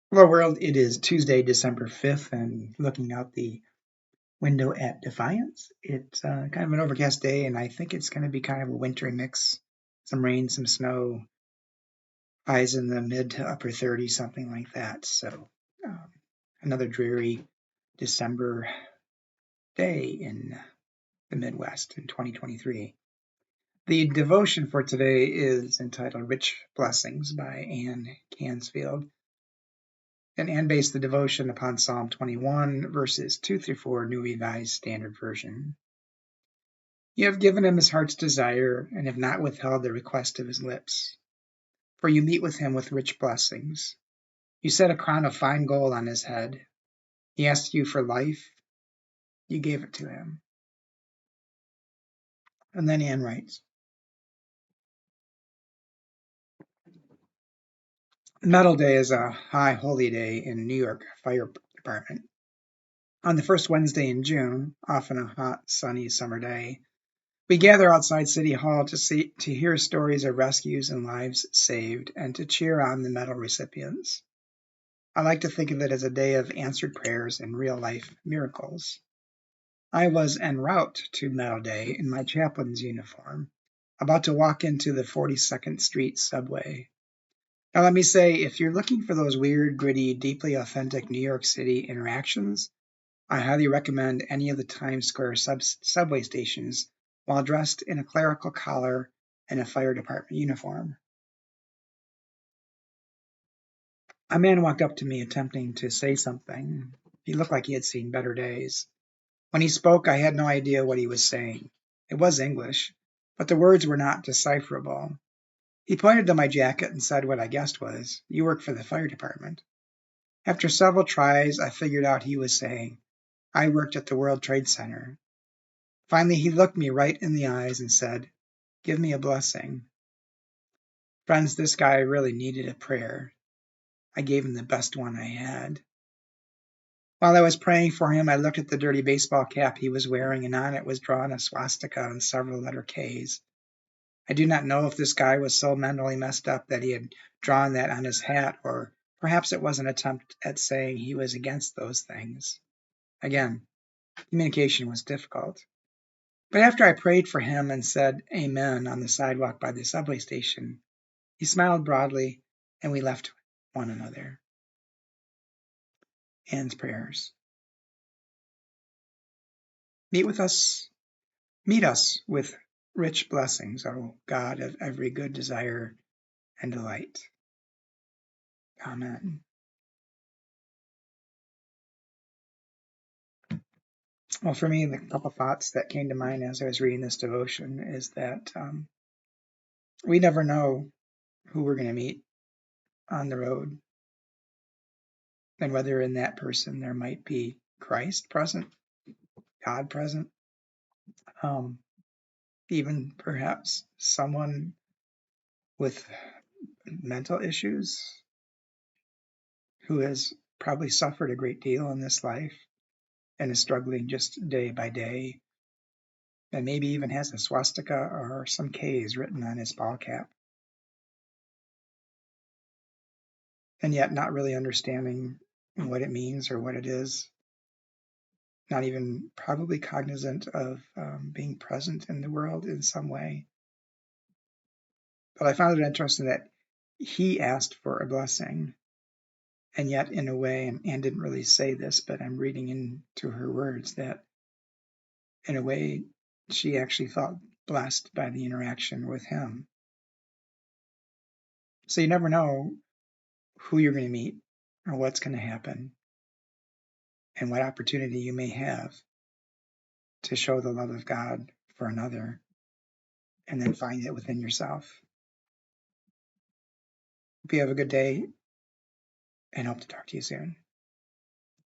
Hello, world. It is Tuesday, December 5th, and looking out the window at Defiance, it's kind of an overcast day, and I think it's going to be kind of a wintry mix. Some rain, some snow, highs in the mid to upper 30s, something like that. So, um, another dreary December day in the Midwest in 2023. The devotion for today is entitled Rich Blessings by Anne Cansfield. And Anne based the devotion upon Psalm 21, verses 2 through 4, New Revised Standard Version. You have given him his heart's desire, and have not withheld the request of his lips. For you meet with him with rich blessings. You set a crown of fine gold on his head. He asked you for life. You gave it to him. And then Anne writes, Medal Day is a high holy day in New York Fire Department. On the first Wednesday in June, often a hot, sunny summer day, we gather outside City Hall to hear stories of rescues and lives saved, and to cheer on the medal recipients. I like to think of it as a day of answered prayers and real-life miracles. I was en route to Medal Day in my chaplain's uniform, about to walk into the 42nd Street subway. Now let me say, if you're looking for those weird, gritty, deeply authentic New York City interactions, I highly recommend any of the Times Square subway stations while dressed in a clerical collar and a fire department uniform. A man walked up to me attempting to say something. He looked like he had seen better days. When he spoke, I had no idea what he was saying. It was English, but the words were not decipherable. He pointed to my jacket and said what I guessed was, "You work for the fire department." After several tries, I figured out he was saying, "I worked at the World Trade Center." Finally, he looked me right in the eyes and said, "Give me a blessing." Friends, this guy really needed a prayer. I gave him the best one I had. While I was praying for him, I looked at the dirty baseball cap he was wearing, and on it was drawn a swastika and several letter Ks. I do not know if this guy was so mentally messed up that he had drawn that on his hat, or perhaps it was an attempt at saying he was against those things. Again, communication was difficult. But after I prayed for him and said amen on the sidewalk by the subway station, he smiled broadly, and we left one another. Anne's prayers. Meet us with rich blessings, O God of every good desire and delight. Amen. Well, for me, the couple thoughts that came to mind as I was reading this devotion is that we never know who we're going to meet on the road, and whether in that person there might be Christ present, God present, even perhaps someone with mental issues who has probably suffered a great deal in this life and is struggling just day by day, and maybe even has a swastika or some K's written on his ball cap, and yet not really understanding what it means or what it is, not even probably cognizant of being present in the world in some way. But I found it interesting that he asked for a blessing, and yet in a way, and Anne didn't really say this, but I'm reading into her words that in a way she actually felt blessed by the interaction with him. So you never know who you're going to meet or what's going to happen and what opportunity you may have to show the love of God for another and then find it within yourself. Hope you have a good day and hope to talk to you soon.